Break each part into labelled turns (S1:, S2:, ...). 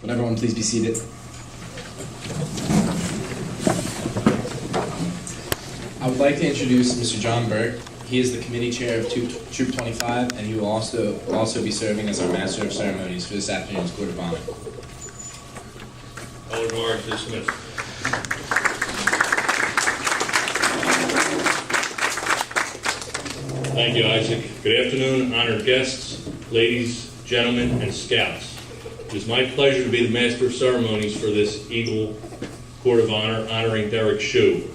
S1: Would everyone please be seated? I would like to introduce Mr. John Burke. He is the committee chair of Troop 25, and he will also be serving as our Master of Ceremonies for this afternoon's Court of Honor.
S2: All guard dismissed. Thank you, Isaac. Good afternoon, honored guests, ladies, gentlemen, and scouts. It is my pleasure to be the Master of Ceremonies for this Eagle Court of Honor honoring Derek Shue.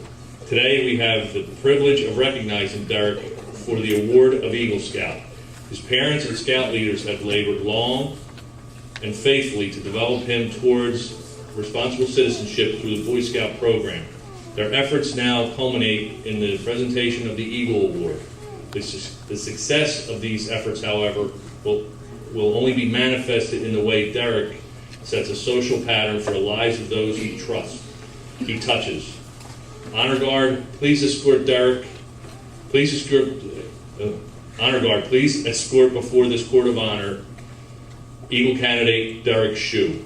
S2: Today we have the privilege of recognizing Derek for the award of Eagle Scout. His parents and scout leaders have labored long and faithfully to develop him towards responsible citizenship through the Boy Scout program. Their efforts now culminate in the presentation of the Eagle Award. The success of these efforts, however, will only be manifested in the way Derek sets a social pattern for the lives of those he trusts, he touches. Honor Guard, please escort Derek. Honor Guard, please escort before this Court of Honor Eagle candidate Derek Shue.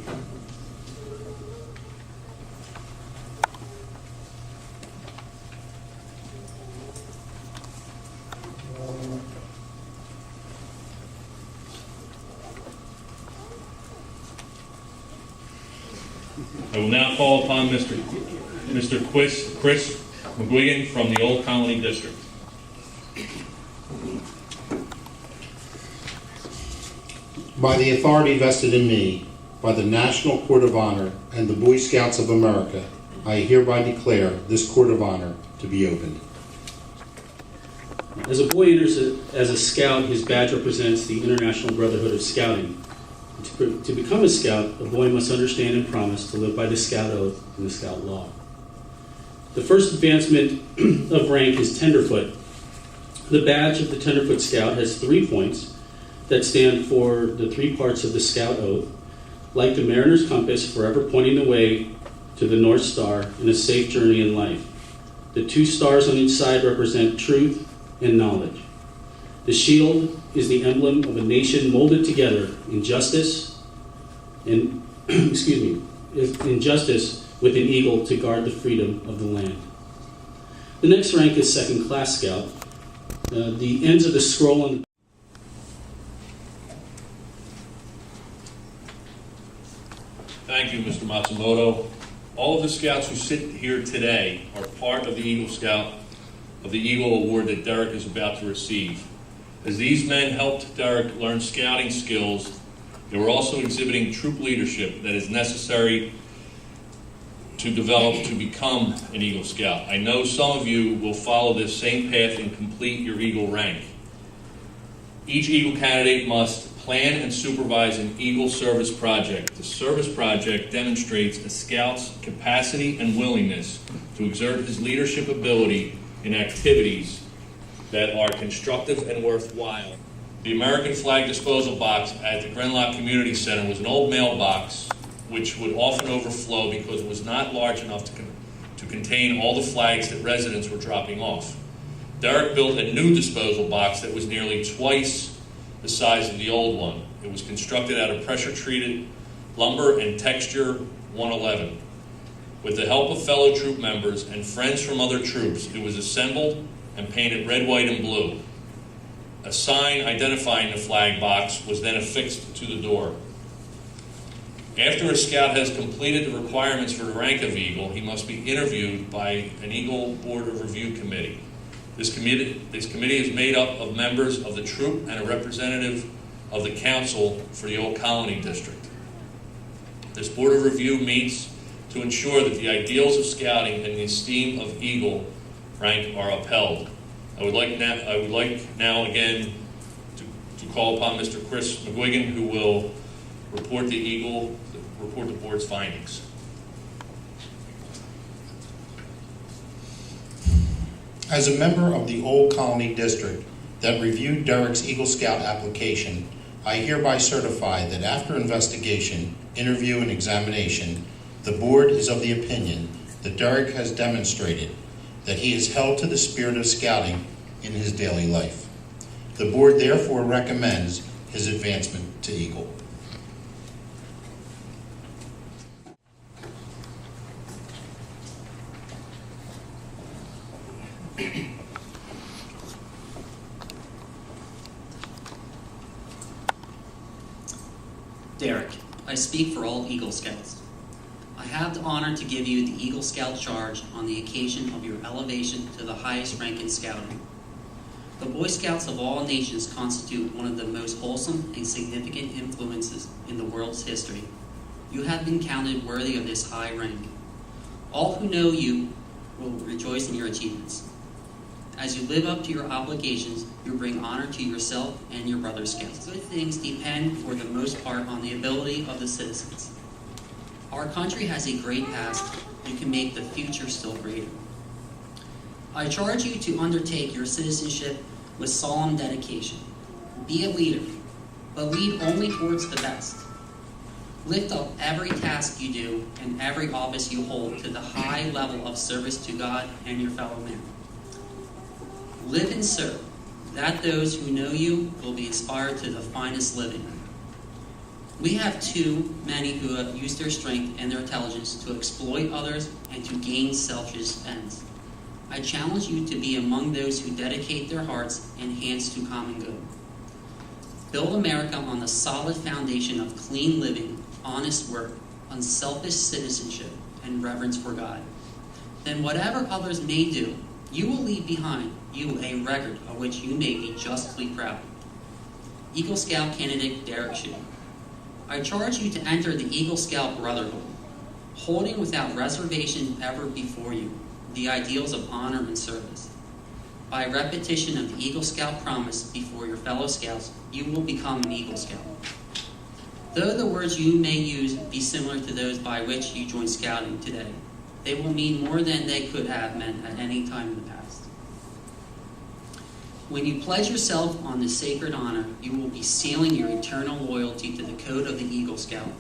S2: I will now call upon Mr. Chris McGuigan from the Old Colony District.
S3: By the authority vested in me by the National Court of Honor and the Boy Scouts of America, I hereby declare this Court of Honor to be opened.
S4: As a boy enters as a scout, his badge represents the International Brotherhood of Scouting. To become a scout, a boy must understand and promise to live by the Scout Oath and the Scout Law. The first advancement of rank is Tenderfoot. The badge of the Tenderfoot Scout has 3 points that stand for the 3 parts of the Scout Oath, like the mariner's compass, forever pointing the way to the North Star in a safe journey in life. The 2 stars on each side represent truth and knowledge. The shield is the emblem of a nation molded together in justice and in justice with an eagle to guard the freedom of the land. The next rank is Second Class Scout. The ends of the scroll on the
S2: Thank you, Mr. Matsumoto. All of the scouts who sit here today are part of the Eagle Award that Derek is about to receive. As these men helped Derek learn scouting skills, they were also exhibiting troop leadership that is necessary to develop to become an Eagle Scout. I know some of you will follow this same path and complete your Eagle rank. Each Eagle candidate must plan and supervise an Eagle service project. The service project demonstrates a scout's capacity and willingness to exert his leadership ability in activities that are constructive and worthwhile. The American flag disposal box at the Grenlock Community Center was an old mailbox which would often overflow because it was not large enough to contain all the flags that residents were dropping off. Derek built a new disposal box that was nearly twice the size of the old one. It was constructed out of pressure-treated lumber and texture 111. With the help of fellow troop members and friends from other troops, it was assembled and painted red, white, and blue. A sign identifying the flag box was then affixed to the door. After a scout has completed the requirements for the rank of Eagle, he must be interviewed by an Eagle Board of Review Committee. This committee is made up of members of the troop and a representative of the council for the Old Colony District. This Board of Review meets to ensure that the ideals of scouting and the esteem of Eagle rank are upheld. I would like now again to call upon Mr. Chris McGuigan, who will report the board's findings.
S3: As a member of the Old Colony District, that reviewed Derek's Eagle Scout application, I hereby certify that after investigation, interview, and examination, the board is of the opinion that Derek has demonstrated that he is held to the spirit of scouting in his daily life. The board therefore recommends his advancement to Eagle.
S5: Derek, I speak for all Eagle Scouts. I have the honor to give you the Eagle Scout charge on the occasion of your elevation to the highest rank in scouting. The Boy Scouts of all nations constitute one of the most wholesome and significant influences in the world's history. You have been counted worthy of this high rank. All who know you will rejoice in your achievements. As you live up to your obligations, you bring honor to yourself and your brother Scouts. Good things depend, for the most part, on the ability of the citizens. Our country has a great past. You can make the future still greater. I charge you to undertake your citizenship with solemn dedication. Be a leader, but lead only towards the best. Lift up every task you do and every office you hold to the high level of service to God and your fellow man. Live and serve, that those who know you will be inspired to the finest living. We have too many who have used their strength and their intelligence to exploit others and to gain selfish ends. I challenge you to be among those who dedicate their hearts and hands to common good. Build America on the solid foundation of clean living, honest work, unselfish citizenship, and reverence for God. Then whatever others may do, you will leave behind you a record of which you may be justly proud. Eagle Scout candidate Derek Shue. I charge you to enter the Eagle Scout Brotherhood, holding without reservation ever before you the ideals of honor and service. By repetition of the Eagle Scout promise before your fellow Scouts, you will become an Eagle Scout. Though the words you may use be similar to those by which you joined scouting today, they will mean more than they could have meant at any time in the past. When you pledge yourself on this sacred honor, you will be sealing your eternal loyalty to the code of the Eagle Scout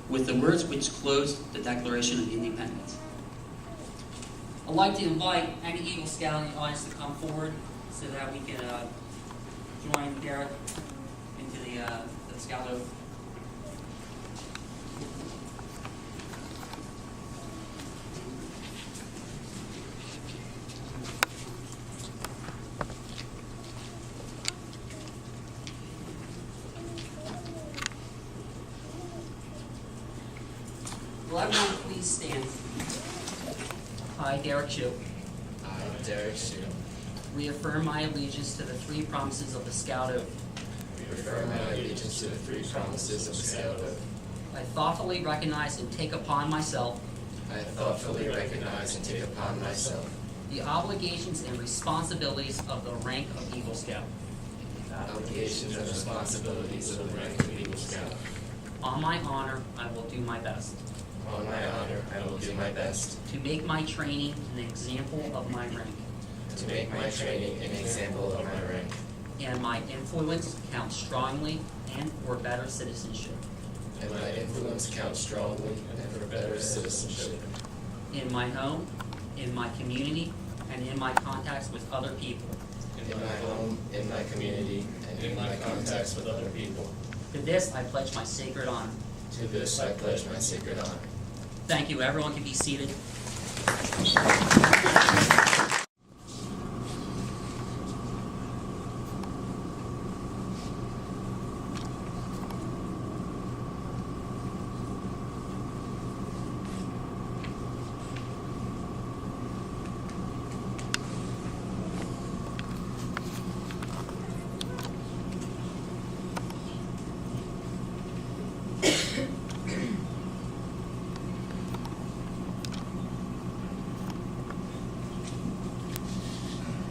S5: with the words which close the Declaration of Independence. I'd like to invite any Eagle Scout in the audience to come forward so that we can join Derek into the Scout Oath. Will everyone please stand? I, Derek Shue,
S6: I, Derek Shue,
S5: reaffirm my allegiance to the three promises of the Scout Oath.
S6: reaffirm my allegiance to the three promises of the Scout Oath.
S5: I thoughtfully recognize and take upon myself
S6: I thoughtfully recognize and take upon myself
S5: the obligations and responsibilities of the rank of Eagle Scout.
S6: obligations and responsibilities of the rank of Eagle Scout.
S5: On my honor, I will do my best
S6: On my honor, I will do my best
S5: to make my training an example of my rank,
S6: to make my training an example of my rank,
S5: and my influence count strongly and for better citizenship
S6: and my influence count strongly and for better citizenship
S5: in my home, in my community, and in my contacts with other people.
S6: in my home, in my community, and in my contacts with other people.
S5: To this, I pledge my sacred honor.
S6: To this I pledge my sacred honor.
S5: Thank you. Everyone can be seated.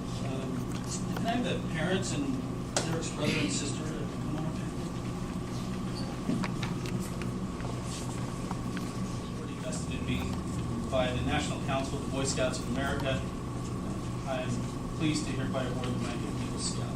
S7: Can I have the parents and Derek's brother and sister come on up here? Already vested in me by the National Council of the Boy Scouts of America. I am pleased to hereby award the rank of Eagle Scout.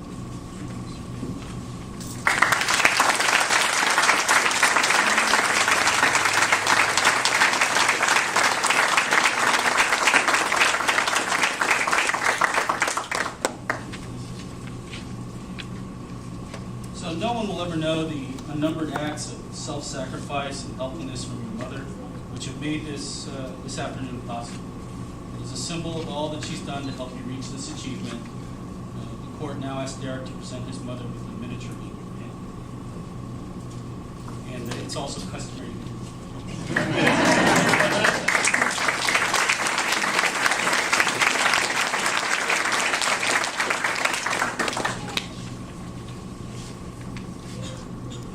S7: So no one will ever know the unnumbered acts of self-sacrifice and helpfulness from your mother, which have made this afternoon possible. It is a symbol of all that she's done to help you reach this achievement. The court now asks Derek to present his mother with a miniature eagle pin. And it's also customary.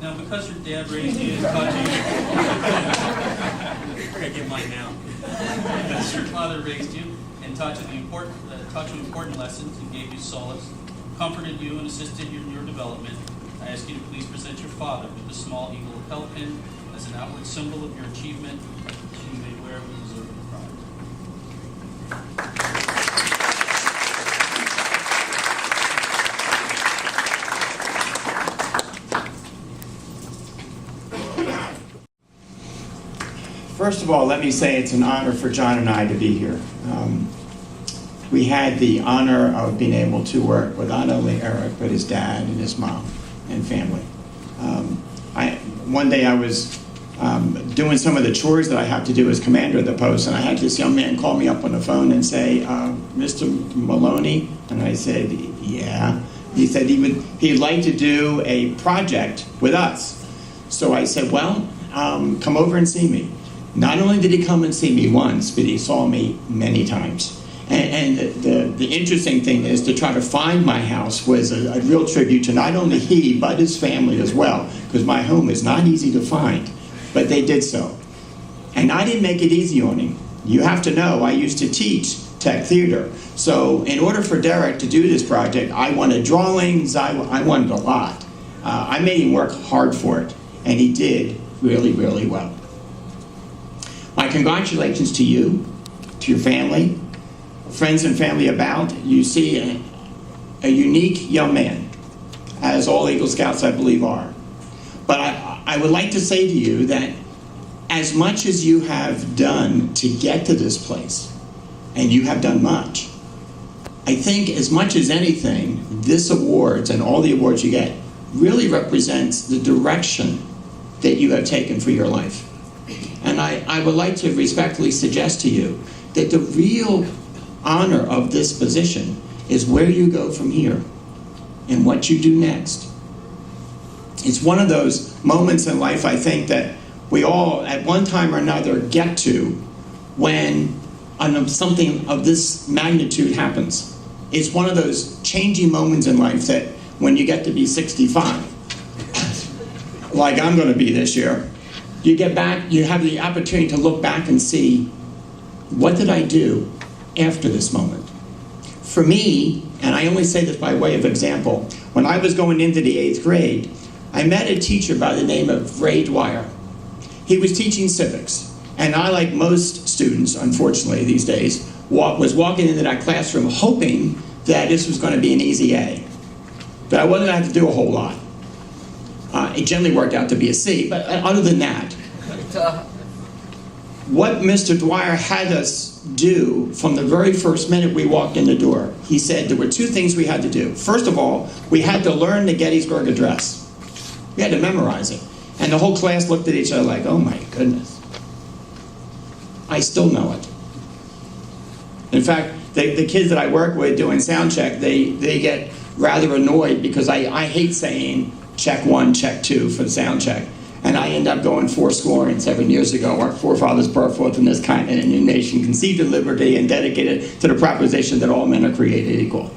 S7: Now, because your dad raised you and taught you, we're gonna get mine now. Because your father raised you and taught you important lessons and gave you solace, comforted you and assisted you in your development, I ask you to please present your father with the small eagle lapel pin as an outward symbol of your achievement, which you may wear with deserving pride.
S8: First of all, let me say it's an honor for John and I to be here. We had the honor of being able to work with not only Eric, but his dad and his mom and family. One day I was doing some of the chores that I have to do as commander of the post, and I had this young man call me up on the phone and say, Mr. Maloney? And I said, yeah. He said he'd like to do a project with us. So I said, well, come over and see me. Not only did he come and see me once, but he saw me many times. And the interesting thing is to try to find my house was a real tribute to not only he, but his family as well, because my home is not easy to find, but they did so. And I didn't make it easy on him. You have to know, I used to teach tech theater. So in order for Derek to do this project, I wanted drawings, I wanted a lot. I made him work hard for it, and he did really, really well. My congratulations to you, to your family, friends and family about. You see a unique young man, as all Eagle Scouts I believe are. But I would like to say to you that as much as you have done to get to this place, and you have done much, I think as much as anything, this awards and all the awards you get really represents the direction that you have taken for your life. And I would like to respectfully suggest to you that the real honor of this position is where you go from here and what you do next. It's one of those moments in life, I think, that we all, at one time or another, get to when something of this magnitude happens. It's one of those changing moments in life that when you get to be 65, like I'm going to be this year, you get back, you have the opportunity to look back and see, what did I do after this moment? For me, and I only say this by way of example, when I was going into the 8th grade, I met a teacher by the name of Ray Dwyer. He was teaching civics, and I, like most students, unfortunately these days, was walking into that classroom hoping that this was going to be an easy A. But I wasn't going to have to do a whole lot. It generally worked out to be a C, but other than that, what Mr. Dwyer had us do from the very first minute we walked in the door, he said there were two things we had to do. First of all, we had to learn the Gettysburg Address. We had to memorize it. And the whole class looked at each other like, oh my goodness. I still know it. In fact, the kids that I work with doing sound check, they get rather annoyed because I hate saying check 1, check 2 for the sound check. And I end up going 7 years ago, our forefathers brought forth in this continent and in nation, conceived in liberty and dedicated to the proposition that all men are created equal.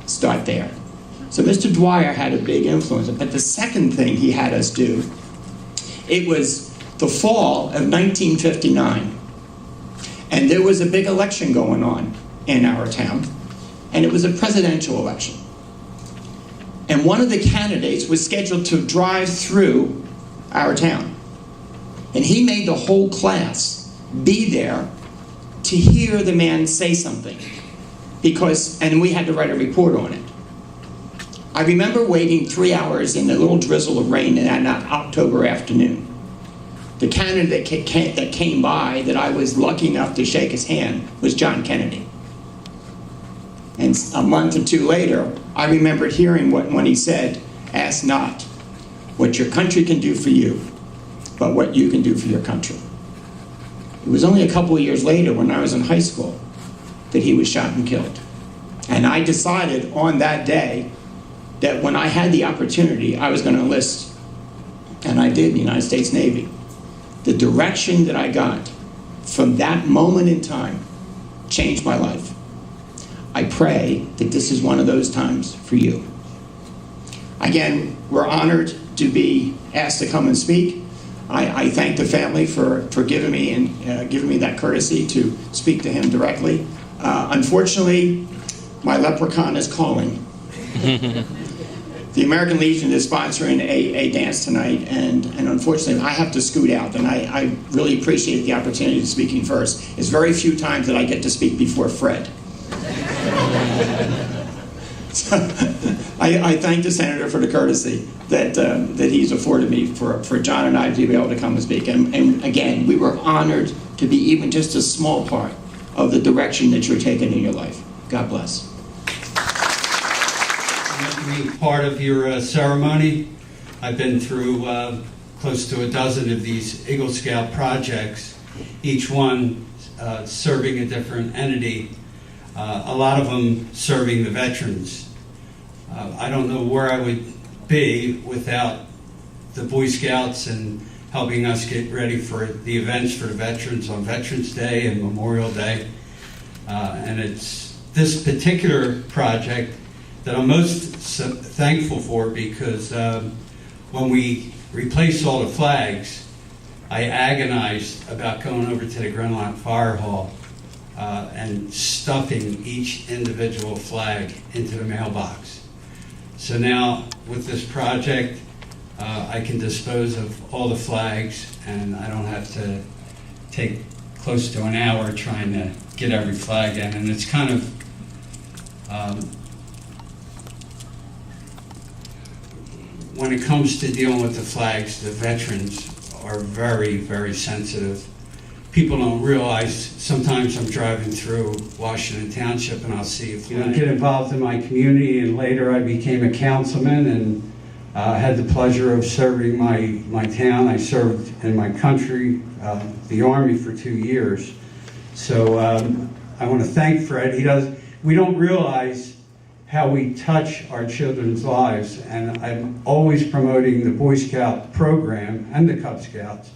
S8: Start there. So Mr. Dwyer had a big influence. But the second thing he had us do, it was the fall of 1959. And there was a big election going on in our town. And it was a presidential election. And one of the candidates was scheduled to drive through our town. And he made the whole class be there to hear the man say something. And we had to write a report on it. I remember waiting 3 hours in the little drizzle of rain in that October afternoon. The candidate that came by that I was lucky enough to shake his hand was John Kennedy. And a month or two later, I remembered hearing when he said, ask not what your country can do for you, but what you can do for your country. It was only a couple of years later, when I was in high school, that he was shot and killed. And I decided on that day that when I had the opportunity, I was going to enlist. And I did in the United States Navy. The direction that I got from that moment in time changed my life. I pray that this is one of those times for you. Again, we're honored to be asked to come and speak. I thank the family for giving me and giving me that courtesy to speak to him directly. Unfortunately, my leprechaun is calling. The American Legion is sponsoring a dance tonight, and unfortunately I have to scoot out, and I really appreciate the opportunity to speaking first. It's very few times that I get to speak before Fred. So, I thank the Senator for the courtesy that he's afforded me for John and I to be able to come and speak. And again, we were honored to be even just a small part of the direction that you're taking in your life. God bless.
S9: Being part of your ceremony. I've been through close to a dozen of these Eagle Scout projects, each one serving a different entity, a lot of them serving the veterans. I don't know where I would be without the Boy Scouts and helping us get ready for the events for the veterans on Veterans Day and Memorial Day. And it's this particular project that I'm most thankful for, because when we replaced all the flags, I agonized about going over to the Grenlock Fire Hall and stuffing each individual flag into the mailbox. So now with this project, I can dispose of all the flags, and I don't have to take close to an hour trying to get every flag in. And it's kind of when it comes to dealing with the flags, the veterans are very, very sensitive. People don't realize, sometimes I'm driving through Washington Township and I'll see a flag. I get involved in my community, and later I became a councilman and had the pleasure of serving my town. I served in my country, the Army, for 2 years. So I want to thank Fred. We don't realize how we touch our children's lives, and I'm always promoting the Boy Scout program and the Cub Scouts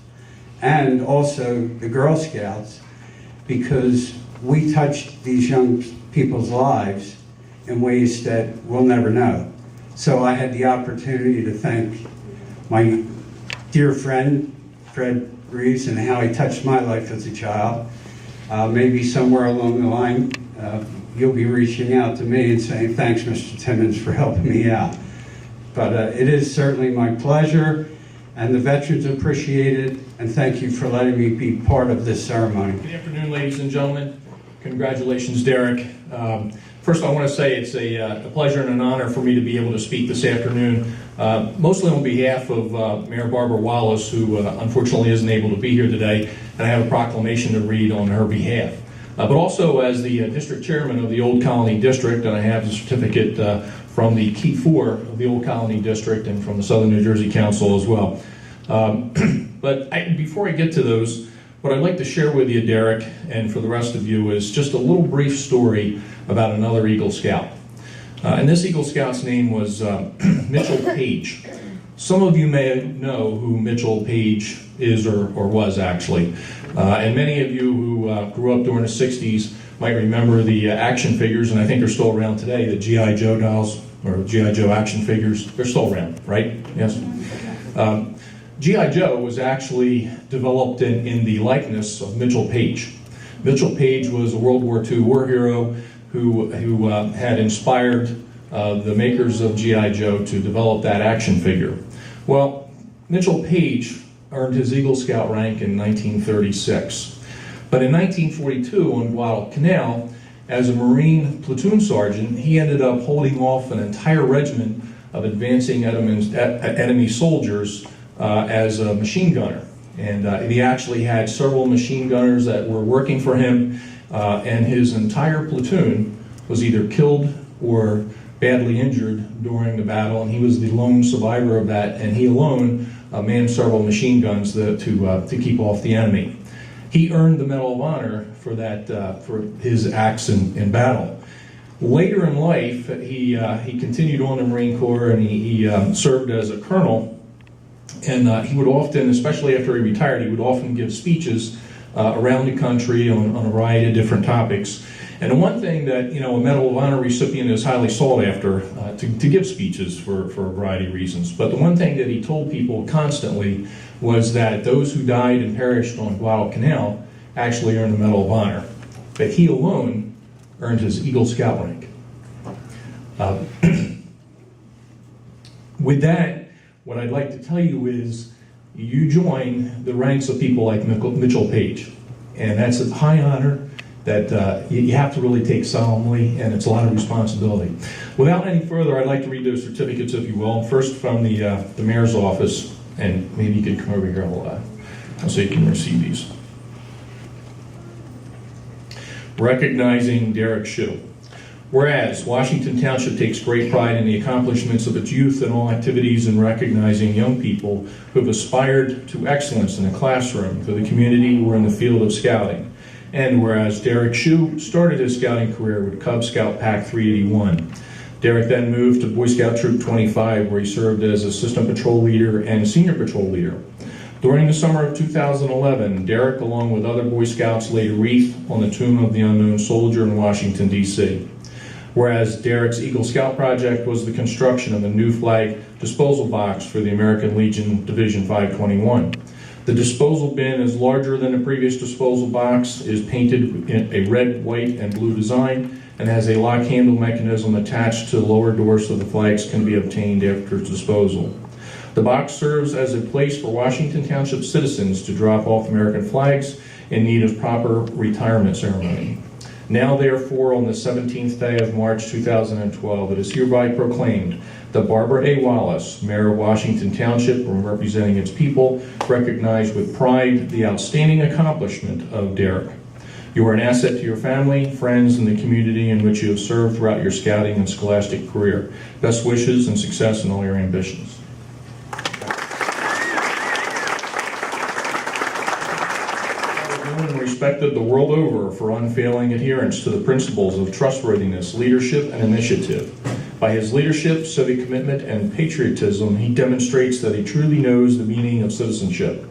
S9: and also the Girl Scouts, because we touch these young people's lives in ways that we'll never know. So I had the opportunity to thank my dear friend Fred Reeves and how he touched my life as a child. Maybe somewhere along the line you'll be reaching out to me and saying, thanks, Mr. Timmons, for helping me out. But it is certainly my pleasure, and the veterans appreciate it, and thank you for letting me be part of this ceremony.
S10: Good afternoon, ladies and gentlemen. Congratulations, Derek. First, I want to say it's a pleasure and an honor for me to be able to speak this afternoon, mostly on behalf of Mayor Barbara Wallace, who unfortunately isn't able to be here today, and I have a proclamation to read on her behalf. But also as the district chairman of the Old Colony District, and I have the certificate from the Key 4 of the Old Colony District and from the Southern New Jersey Council as well. But before I get to those, what I'd like to share with you, Derek, and for the rest of you, is just a little brief story about another Eagle Scout. And this Eagle Scout's name was Mitchell Page. Some of you may know who Mitchell Page is or was actually. And many of you who grew up during the 60s might remember the action figures, and I think they're still around today, the G.I. Joe dolls, or G.I. Joe action figures. They're still around, right? Yes? G.I. Joe was actually developed in the likeness of Mitchell Page. Mitchell Page was a World War II war hero who had inspired the makers of G.I. Joe to develop that action figure. Well, Mitchell Page earned his Eagle Scout rank in 1936. But in 1942 on Guadalcanal, as a Marine platoon sergeant, he ended up holding off an entire regiment of advancing enemy soldiers as a machine gunner. And he actually had several machine gunners that were working for him, and his entire platoon was either killed or badly injured during the battle, and he was the lone survivor of that, and he alone manned several machine guns to keep off the enemy. He earned the Medal of Honor for that, for his acts in battle. Later in life, he continued on in the Marine Corps, and he served as a colonel. And he would often, especially after he retired, he would often give speeches around the country on a variety of different topics. And the one thing that, you know, a Medal of Honor recipient is highly sought after to give speeches for a variety of reasons. But the one thing that he told people constantly was that those who died and perished on Guadalcanal actually earned the Medal of Honor. But he alone earned his Eagle Scout rank. With that, what I'd like to tell you is you join the ranks of people like Mitchell Page. And that's a high honor that you have to really take solemnly, and it's a lot of responsibility. Without any further, I'd like to read those certificates, if you will. First from the mayor's office, and maybe you could come over here so you can receive these. Recognizing Derek Shue. Whereas Washington Township takes great pride in the accomplishments of its youth and all activities in recognizing young people who have aspired to excellence in the classroom, to the community, or in the field of scouting. And whereas Derek Shue started his scouting career with Cub Scout Pack 381. Derek then moved to Boy Scout Troop 25, where he served as Assistant Patrol Leader and Senior Patrol Leader. During the summer of 2011, Derek, along with other Boy Scouts, laid a wreath on the tomb of the unknown soldier in Washington, D.C. Whereas Derek's Eagle Scout project was the construction of a new flag disposal box for the American Legion Division 521. The disposal bin is larger than the previous disposal box, is painted in a red, white, and blue design, and has a lock handle mechanism attached to the lower door so the flags can be obtained after disposal. The box serves as a place for Washington Township citizens to drop off American flags in need of proper retirement ceremony. Now, therefore, on the 17th day of March 2012, it is hereby proclaimed that Barbara A. Wallace, Mayor of Washington Township, and representing its people, recognize with pride the outstanding accomplishment of Derek. You are an asset to your family, friends, and the community in which you have served throughout your scouting and scholastic career. Best wishes and success in all your ambitions. Respected the world over for unfailing adherence to the principles of trustworthiness, leadership, and initiative. By his leadership, civic commitment, and patriotism, he demonstrates that he truly knows the meaning of citizenship.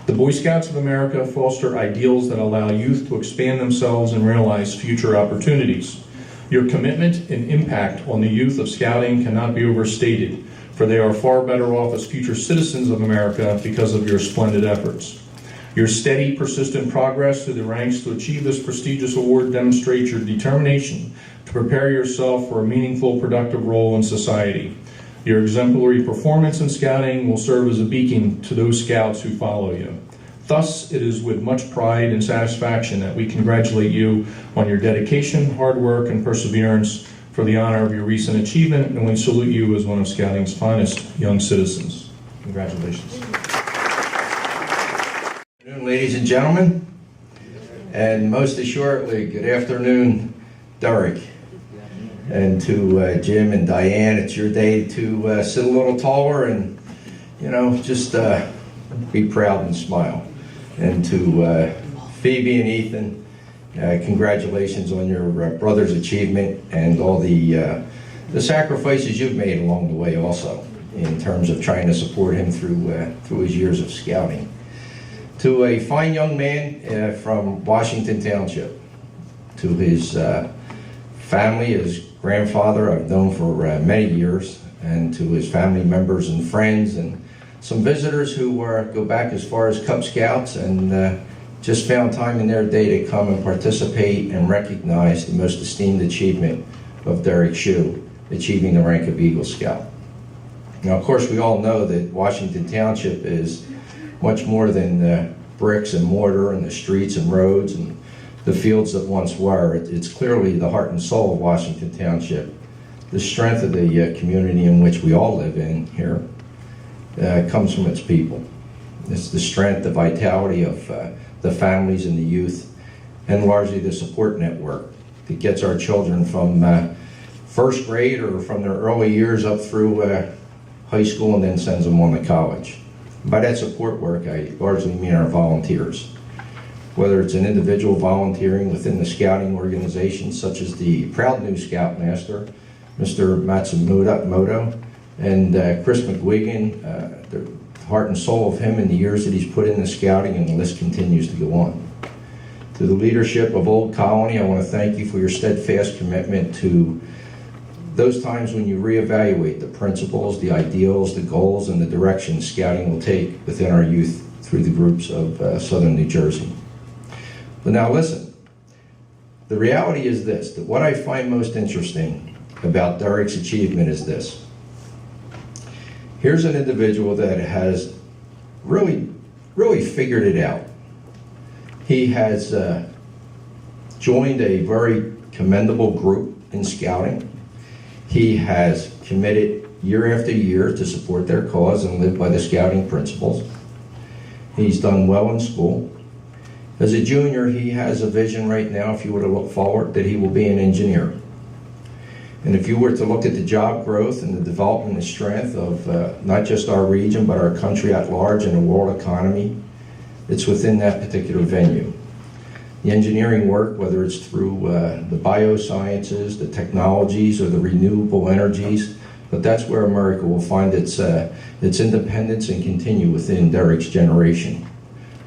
S10: The Boy Scouts of America foster ideals that allow youth to expand themselves and realize future opportunities. Your commitment and impact on the youth of scouting cannot be overstated, for they are far better off as future citizens of America because of your splendid efforts. Your steady, persistent progress through the ranks to achieve this prestigious award demonstrates your determination to prepare yourself for a meaningful, productive role in society. Your exemplary performance in scouting will serve as a beacon to those scouts who follow you. Thus, it is with much pride and satisfaction that we congratulate you on your dedication, hard work, and perseverance for the honor of your recent achievement, and we salute you as one of scouting's finest young citizens. Congratulations.
S11: Good afternoon, ladies and gentlemen, and most assuredly, good afternoon, Derek. And to Jim and Diane, it's your day to sit a little taller and, you know, just be proud and smile. And to Phoebe and Ethan, congratulations on your brother's achievement and all the sacrifices you've made along the way also, in terms of trying to support him through his years of scouting. To a fine young man from Washington Township, to his family, his grandfather I've known for many years, and to his family members and friends, and some visitors who go back as far as Cub Scouts and just found time in their day to come and participate and recognize the most esteemed achievement of Derek Shue, achieving the rank of Eagle Scout. Now, of course, we all know that Washington Township is much more than the bricks and mortar and the streets and roads and the fields that once were. It's clearly the heart and soul of Washington Township. The strength of the community in which we all live in here comes from its people. It's the strength, the vitality of the families and the youth, and largely the support network that gets our children from first grade or from their early years up through high school, and then sends them on to college. By that support work, I largely mean our volunteers. Whether it's an individual volunteering within the scouting organization, such as the proud new Scoutmaster, Mr. Matsumoto, and Chris McGuigan, the heart and soul of him in the years that he's put into scouting, and the list continues to go on. To the leadership of Old Colony, I want to thank you for your steadfast commitment to those times when you reevaluate the principles, the ideals, the goals, and the direction scouting will take within our youth through the groups of Southern New Jersey. But now listen, the reality is this, that what I find most interesting about Derek's achievement is this. Here's an individual that has really figured it out. He has joined a very commendable group in scouting. He has committed year after year to support their cause and live by the scouting principles. He's done well in school. As a junior, he has a vision right now, if you were to look forward, that he will be an engineer. And if you were to look at the job growth and the development and strength of not just our region, but our country at large and the world economy, it's within that particular venue. The engineering work, whether it's through the biosciences, the technologies, or the renewable energies, but that's where America will find its independence and continue within Derek's generation.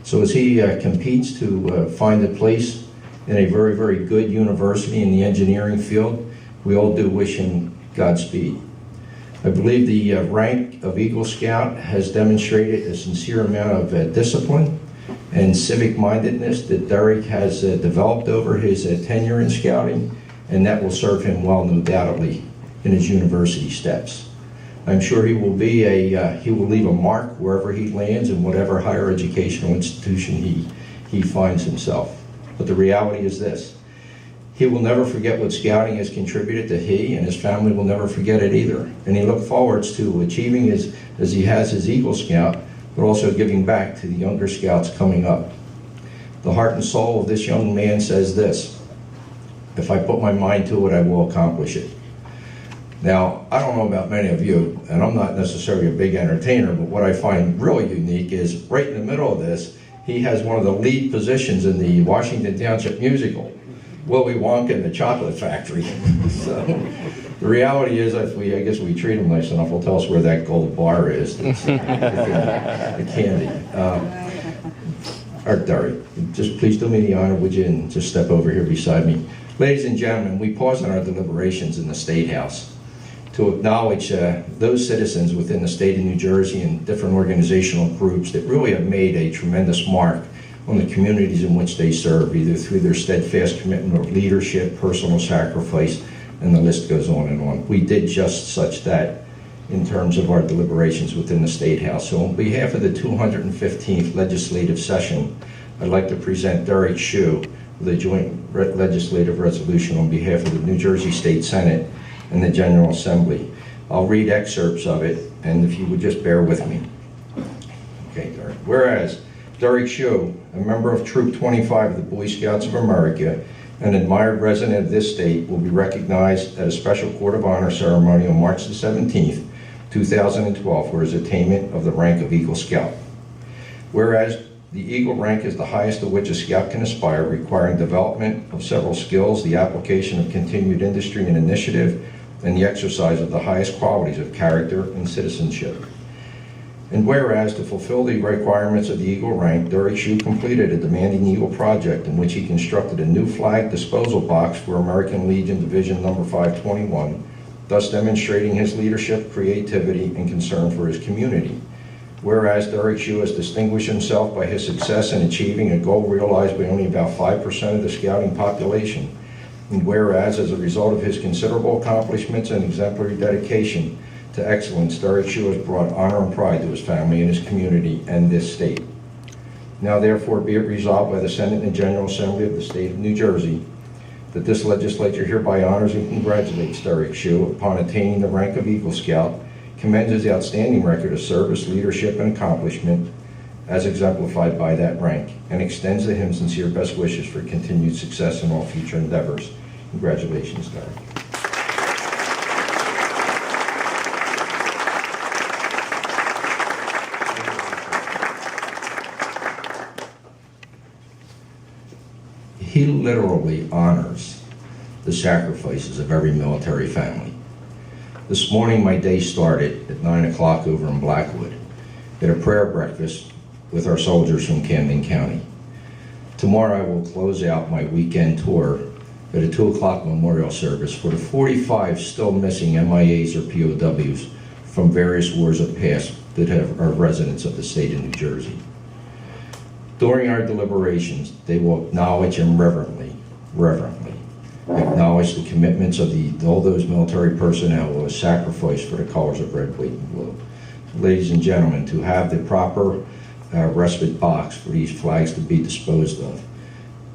S11: So as he competes to find a place in a very, very good university in the engineering field, we all do wish him Godspeed. I believe the rank of Eagle Scout has demonstrated a sincere amount of discipline and civic-mindedness that Derek has developed over his tenure in scouting, and that will serve him well, no doubtedly, in his university steps. I'm sure he will leave a mark wherever he lands in whatever higher educational institution he finds himself. But the reality is this: he will never forget what scouting has contributed to he and his family will never forget it either. And he looks forwards to achieving as he has his Eagle Scout, but also giving back to the younger scouts coming up. The heart and soul of this young man says this: if I put my mind to it, I will accomplish it. Now, I don't know about many of you, and I'm not necessarily a big entertainer, but what I find really unique is right in the middle of this, he has one of the lead positions in the Washington Township musical, Willy Wonka and the Chocolate Factory. So the reality is, I guess we treat him nice enough, he'll tell us where that gold bar is, the candy. Art Derek, just please do me the honor, would you, and just step over here beside me. Ladies and gentlemen, we pause in our deliberations in the State House to acknowledge those citizens within the state of New Jersey and different organizational groups that really have made a tremendous mark on the communities in which they serve, either through their steadfast commitment of leadership, personal sacrifice, and the list goes on and on. We did just such that in terms of our deliberations within the State House. So on behalf of the 215th legislative session, I'd like to present Derek Shue with a joint legislative resolution on behalf of the New Jersey State Senate and the General Assembly. I'll read excerpts of it, and if you would just bear with me. Okay, Derek. Whereas Derek Shue, a member of Troop 25 of the Boy Scouts of America, an admired resident of this state, will be recognized at a special Court of Honor ceremony on March the 17th, 2012, for his attainment of the rank of Eagle Scout. Whereas the Eagle rank is the highest to which a Scout can aspire, requiring development of several skills, the application of continued industry and initiative, and the exercise of the highest qualities of character and citizenship. And whereas to fulfill the requirements of the Eagle rank, Derek Shue completed a demanding Eagle project in which he constructed a new flag disposal box for American Legion Division number 521, thus demonstrating his leadership, creativity, and concern for his community. Whereas Derek Shue has distinguished himself by his success in achieving a goal realized by only about 5% of the scouting population. And whereas, as a result of his considerable accomplishments and exemplary dedication to excellence, Derek Shue has brought honor and pride to his family and his community and this state. Now therefore be it resolved by the Senate and General Assembly of the State of New Jersey that this legislature hereby honors and congratulates Derek Shue upon attaining the rank of Eagle Scout, commends his outstanding record of service, leadership, and accomplishment as exemplified by that rank, and extends to him sincere best wishes for continued success in all future endeavors. Congratulations, Derek. he literally honors the sacrifices of every military family. This morning, my day started at 9 o'clock over in Blackwood at a prayer breakfast with our soldiers from Camden County. Tomorrow, I will close out my weekend tour at a 2 o'clock memorial service for the 45 still missing MIAs or POWs from various wars of past that are residents of the state of New Jersey. During our deliberations, they will acknowledge and reverently acknowledge the commitments of all those military personnel who have sacrificed for the colors of red, white, and blue. Ladies and gentlemen, to have the proper respite box for these flags to be disposed of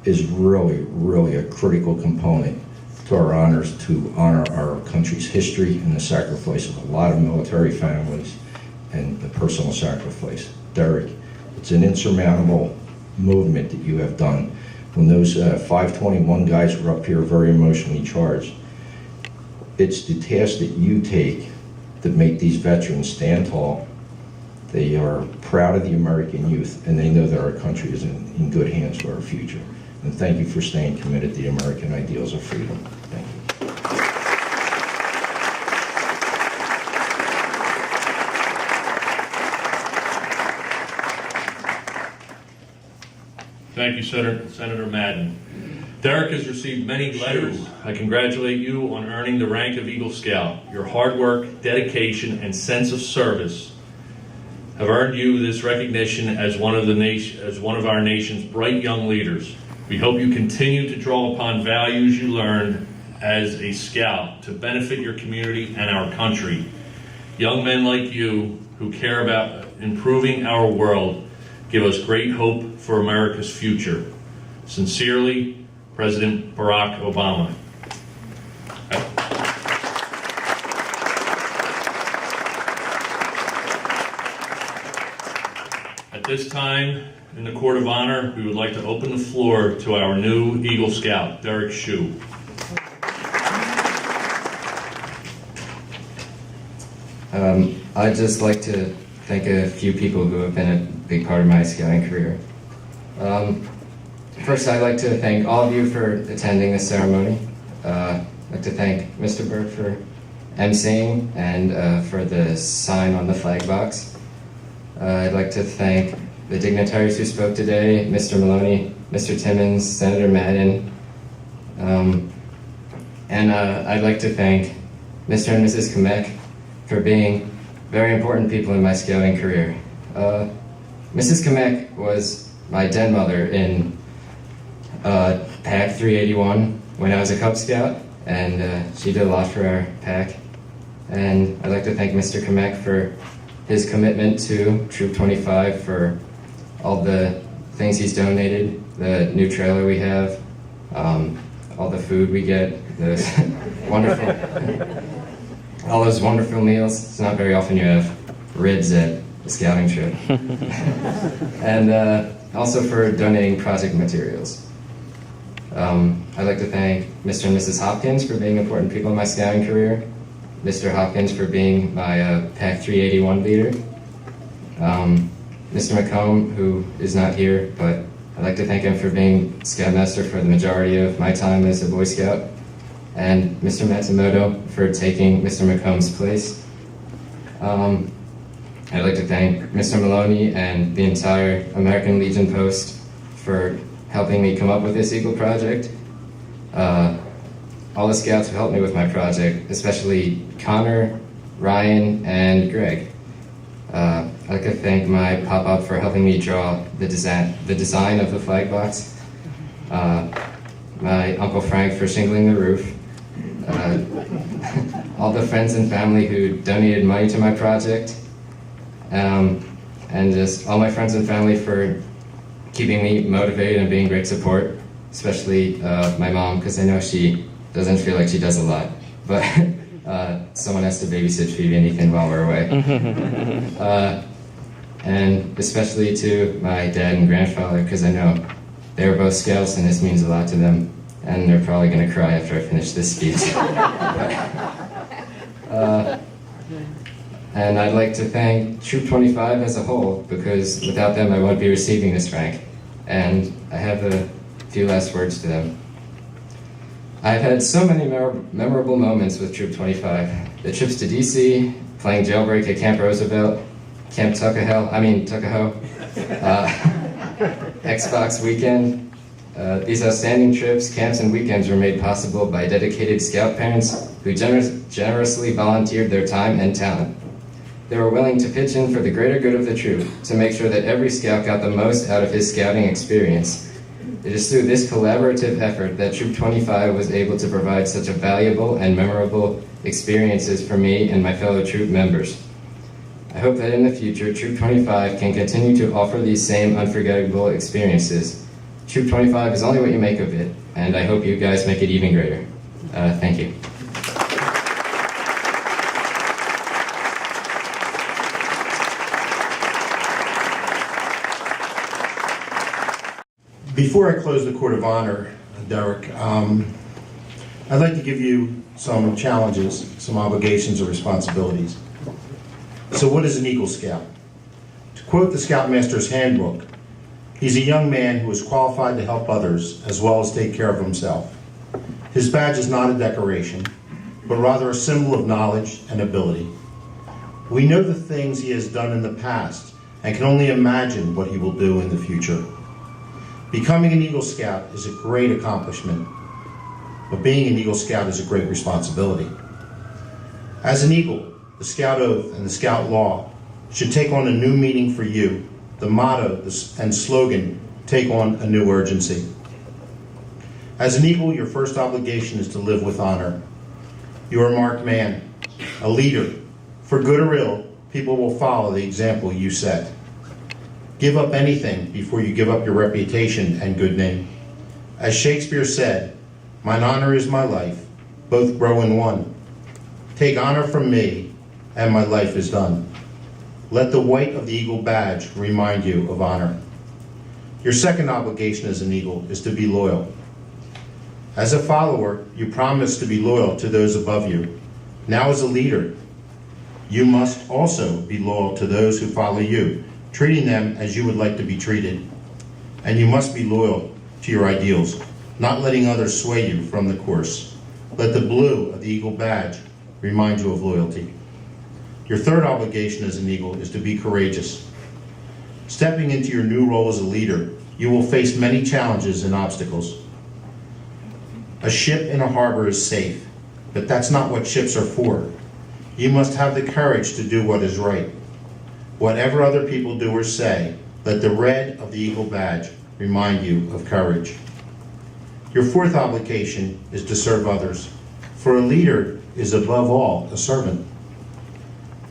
S11: is really, really a critical component to our honors, to honor our country's history and the sacrifice of a lot of military families and the personal sacrifice. Derek, it's an insurmountable movement that you have done. When those 521 guys were up here very emotionally charged, it's the task that you take that make these veterans stand tall. They are proud of the American youth, and they know that our country is in good hands for our future. And thank you for staying committed to the American ideals of freedom. Thank you.
S2: Thank you, Senator Madden. Derek has received many letters. I congratulate you on earning the rank of Eagle Scout. Your hard work, dedication, and sense of service have earned you this recognition as one of our nation's bright young leaders. We hope you continue to draw upon values you learned as a scout to benefit your community and our country. Young men like you who care about improving our world give us great hope for America's future. Sincerely, President Barack Obama. At this time, in the Court of Honor, we would like to open the floor to our new Eagle Scout, Derek Shue.
S6: I'd just like to thank a few people who have been a big part of my scouting career. First, I'd like to thank all of you for attending this ceremony. I'd like to thank Mr. Burke for emceeing and for the sign on the flag box. I'd like to thank the dignitaries who spoke today, Mr. Maloney, Mr. Timmons, Senator Madden. And I'd like to thank Mr. and Mrs. Kamek for being very important people in my scouting career. Mrs. Kamek was my den mother in Pack 381 when I was a Cub Scout, and she did a lot for our pack. And I'd like to thank Mr. Kamek for his commitment to Troop 25, for all the things he's donated, the new trailer we have, all the food we get, the all those wonderful meals. It's not very often you have ribs at a scouting trip. And also for donating project materials. I'd like to thank Mr. and Mrs. Hopkins for being important people in my scouting career, Mr. Hopkins for being my Pack 381 leader, Mr. McComb, who is not here, but I'd like to thank him for being Scoutmaster for the majority of my time as a Boy Scout, and Mr. Matsumoto for taking Mr. McComb's place. I'd like to thank Mr. Maloney and the entire American Legion Post for helping me come up with this Eagle project. All the scouts who helped me with my project, especially Connor, Ryan, and Greg. I'd like to thank my pop-up for helping me draw the design of the flag box. My Uncle Frank for shingling the roof. All the friends and family who donated money to my project. And just all my friends and family for keeping me motivated and being great support, especially my mom, because I know she doesn't feel like she does a lot, but someone has to babysit Phoebe and Ethan while we're away. And especially to my dad and grandfather, because I know they were both scouts and this means a lot to them, and they're probably going to cry after I finish this speech. And I'd like to thank Troop 25 as a whole, because without them I wouldn't be receiving this rank. And I have a few last words to them. I've had so many memorable moments with Troop 25. The trips to DC, playing Jailbreak at Camp Roosevelt, Camp Tuckahoe, Xbox Weekend. These outstanding trips, camps, and weekends were made possible by dedicated Scout parents who generously volunteered their time and talent. They were willing to pitch in for the greater good of the troop to make sure that every Scout got the most out of his scouting experience. It is through this collaborative effort that Troop 25 was able to provide such a valuable and memorable experiences for me and my fellow troop members. I hope that in the future, Troop 25 can continue to offer these same unforgettable experiences. Troop 25 is only what you make of it, and I hope you guys make it even greater. Thank you.
S3: Before I close the Court of Honor, Derek, I'd like to give you some challenges, some obligations or responsibilities. So what is an Eagle Scout? To quote the Scoutmaster's Handbook, he's a young man who is qualified to help others as well as take care of himself. His badge is not a decoration, but rather a symbol of knowledge and ability. We know the things he has done in the past and can only imagine what he will do in the future. Becoming an Eagle Scout is a great accomplishment, but being an Eagle Scout is a great responsibility. As an Eagle, the Scout Oath and the Scout Law should take on a new meaning for you. The motto and slogan take on a new urgency. As an Eagle, your first obligation is to live with honor. You are a marked man, a leader. For good or ill, people will follow the example you set. Give up anything before you give up your reputation and good name. As Shakespeare said, "Mine honor is my life, both grow in one. Take honor from me, and my life is done." Let the white of the Eagle badge remind you of honor. Your second obligation as an Eagle is to be loyal. As a follower, you promise to be loyal to those above you. Now as a leader, you must also be loyal to those who follow you, treating them as you would like to be treated. And you must be loyal to your ideals, not letting others sway you from the course. Let the blue of the Eagle badge remind you of loyalty. Your third obligation as an Eagle is to be courageous. Stepping into your new role as a leader, you will face many challenges and obstacles. A ship in a harbor is safe, but that's not what ships are for. You must have the courage to do what is right. Whatever other people do or say, let the red of the Eagle badge remind you of courage. Your fourth obligation is to serve others, for a leader is above all a servant.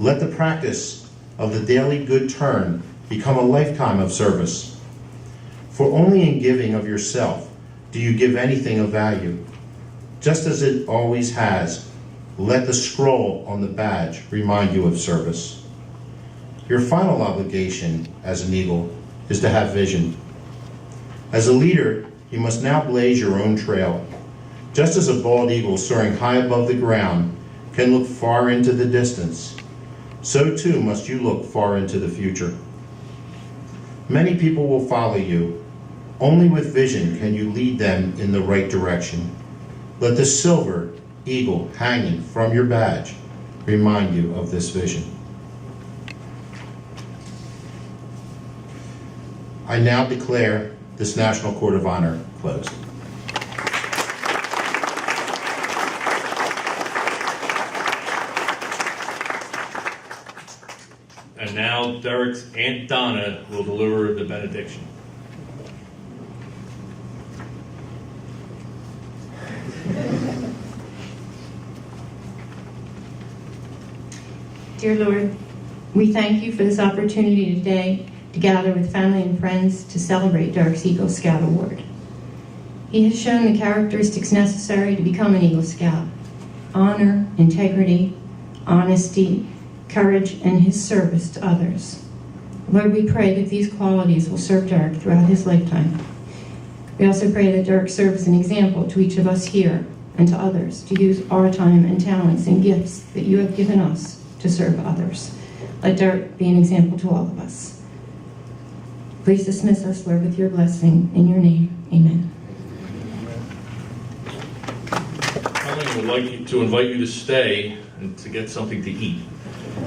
S3: Let the practice of the daily good turn become a lifetime of service. For only in giving of yourself do you give anything of value. Just as it always has, let the scroll on the badge remind you of service. Your final obligation as an Eagle is to have vision. As a leader, you must now blaze your own trail. Just as a bald eagle soaring high above the ground can look far into the distance, so too must you look far into the future. Many people will follow you. Only with vision can you lead them in the right direction. Let the silver eagle hanging from your badge remind you of this vision. I now declare this National Court of Honor closed.
S2: And now Derek's Aunt Donna will deliver the benediction.
S12: Dear Lord, we thank you for this opportunity today to gather with family and friends to celebrate Derek's Eagle Scout Award. He has shown the characteristics necessary to become an Eagle Scout: honor, integrity, honesty, courage, and his service to others. Lord, we pray that these qualities will serve Derek throughout his lifetime. We also pray that Derek serves as an example to each of us here and to others to use our time and talents and gifts that you have given us to serve others. Let Derek be an example to all of us. Please dismiss us, Lord, with your blessing. In your name, amen.
S2: would like to invite you to stay and to get something to eat.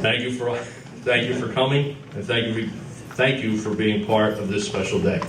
S2: Thank you for coming, and thank you for being part of this special day.